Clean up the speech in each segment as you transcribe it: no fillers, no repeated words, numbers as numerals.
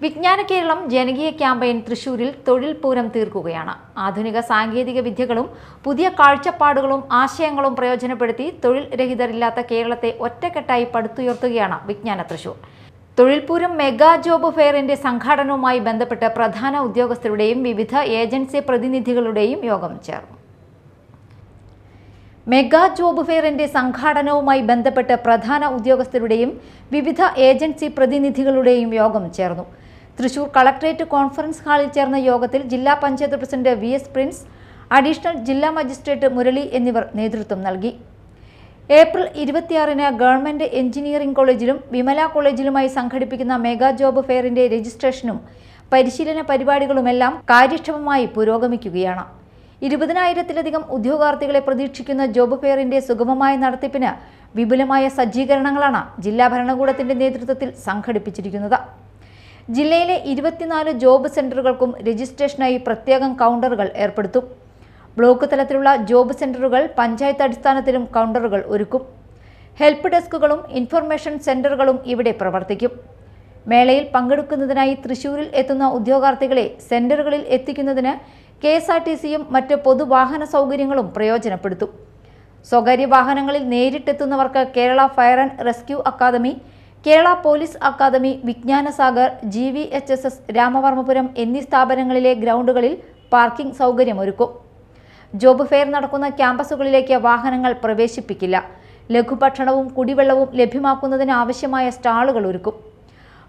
വിജ്ഞാന കേരളം ജനകീയ ക്യാമ്പയിൻ തൃശൂരിൽ തൊഴിൽ പൂരം തീർക്കുകയാണ്. ആധുനിക സാങ്കേതിക വിദ്യകളും പുതിയ കാഴ്ചപ്പാടുകളും ആശയങ്ങളും പ്രയോജനപ്പെടുത്തി തൊഴിൽ രഹിതരില്ലാത്ത കേരളത്തെ ഒറ്റക്കെട്ടായി പടുത്തുയർത്തുകയാണ് വിജ്ഞാന തൃശൂർ. തൊഴിൽ പൂരം മെഗാ ജോബ് ഫെയറിന്റെ സംഘാടനവുമായി ബന്ധപ്പെട്ട് പ്രധാന ഉദ്യോഗസ്ഥരുടെയും വിവിധ ഏജൻസി പ്രതിനിധികളുടെയും യോഗം ചേർന്നു. മെഗാ ജോബ് ഫെയറിന്റെ സംഘാടനവുമായി ബന്ധപ്പെട്ട് പ്രധാന ഉദ്യോഗസ്ഥരുടെയും വിവിധ ഏജൻസി പ്രതിനിധികളുടെയും യോഗം ചേർന്നു. തൃശൂർ കളക്ടറേറ്റ് കോൺഫറൻസ് ഹാളിൽ ചേർന്ന യോഗത്തിൽ ജില്ലാ panchayat president VS Prince, additional ജില്ലാ മജിസ്ട്രേറ്റ് മുരളി എന്നിവർ നേതൃത്വം നൽകി. ഏപ്രിൽ 26-ന് ഗവൺമെന്റ് എഞ്ചിനീയറിംഗ് കോളേജിലും വിമല കോളേജിലുമായി സംഘടിപ്പിക്കുന്ന മെഗാ ജോബ് ഫെയറിന്റെ രജിസ്ട്രേഷനും പരിശീലന പരിപാടികളുമെല്ലാം കാര്യക്ഷമമായി പുരോഗമിക്കുകയാണ്. 20,000-ത്തിലധികം ഉദ്യോഗാർത്ഥികളെ പ്രതീക്ഷിക്കുന്ന ജോബ് ഫെയറിന്റെ സുഗമമായ നടത്തിപ്പിന് വിപുലമായ സജ്ജീകരണങ്ങളാണ് ജില്ലാ ഭരണകൂടത്തിന്റെ നേതൃത്വത്തിൽ സംഘടിപ്പിച്ചിരിക്കുന്നത്. ജില്ലയിലെ 24 ജോബ് സെന്ററുകൾക്കും രജിസ്ട്രേഷനായി പ്രത്യേകം കൗണ്ടറുകൾ ഏർപ്പെടുത്തും. ബ്ലോക്ക് തലത്തിലുള്ള ജോബ് സെന്ററുകൾ പഞ്ചായത്ത് അടിസ്ഥാനത്തിലും കൗണ്ടറുകൾ ഒരുക്കും. ഹെൽപ്പ് ഡെസ്കുകളും ഇൻഫർമേഷൻ സെന്ററുകളും ഇവിടെ പ്രവർത്തിക്കും. മേളയിൽ പങ്കെടുക്കുന്നതിനായി തൃശൂരിൽ എത്തുന്ന ഉദ്യോഗാർത്ഥികളെ സെന്ററുകളിൽ എത്തിക്കുന്നതിന് KSRTCയും മറ്റ് പൊതുവാഹന സൗകര്യങ്ങളും പ്രയോജനപ്പെടുത്തും. സ്വകാര്യ വാഹനങ്ങളിൽ നേരിട്ടെത്തുന്നവർക്ക് Kerala fire and rescue academy, Kerala police academy, Vijnana Sagar, GVHSS, Ramavarmapuram എന്നീ സ്ഥാപനങ്ങളിലെ ഗ്രൗണ്ടുകളിൽ പാർക്കിംഗ് സൗകര്യമൊരുക്കും. ജോബ് ഫെയർ നടക്കുന്ന ക്യാമ്പസുകളിലേക്ക് വാഹനങ്ങൾ പ്രവേശിപ്പിക്കില്ല. ലഘുഭക്ഷണവും കുടിവെള്ളവും ലഭ്യമാക്കുന്നതിന് ആവശ്യമായ സ്റ്റാളുകൾ ഒരുക്കും.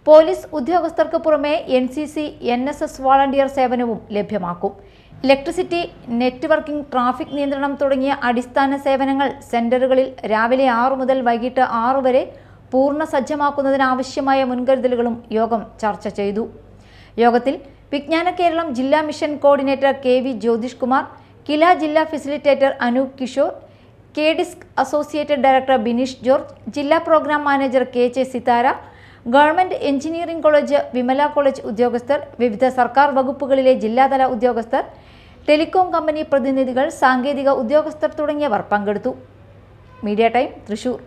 പോലീസ് ഉദ്യോഗസ്ഥർക്ക് പുറമെ NCC, NSS വാളണ്ടിയർ സേവനവും ലഭ്യമാക്കും. ഇലക്ട്രിസിറ്റി, നെറ്റ്വർക്കിംഗ്, ട്രാഫിക് നിയന്ത്രണം തുടങ്ങിയ അടിസ്ഥാന സേവനങ്ങൾ സെന്ററുകളിൽ രാവിലെ 6 മുതൽ വൈകിട്ട് 6 വരെ പൂർണ്ണ സജ്ജമാക്കുന്നതിനാവശ്യമായ മുൻകരുതലുകളും യോഗം ചർച്ച ചെയ്തു. യോഗത്തിൽ വിജ്ഞാന കേരളം ജില്ലാ mission coordinator KV Jyothish Kumar, KILA ജില്ലാ facilitator Anoop Kishore, KDISC associate director Bineesh George, ജില്ലാ programme manager KJ Sithara, government engineering college, Vimala college ഉദ്യോഗസ്ഥർ, വിവിധ സർക്കാർ വകുപ്പുകളിലെ ജില്ലാതല ഉദ്യോഗസ്ഥർ, ടെലികോം കമ്പനി പ്രതിനിധികൾ, സാങ്കേതിക ഉദ്യോഗസ്ഥർ തുടങ്ങിയവർ പങ്കെടുത്തു. Media time, Thrissur.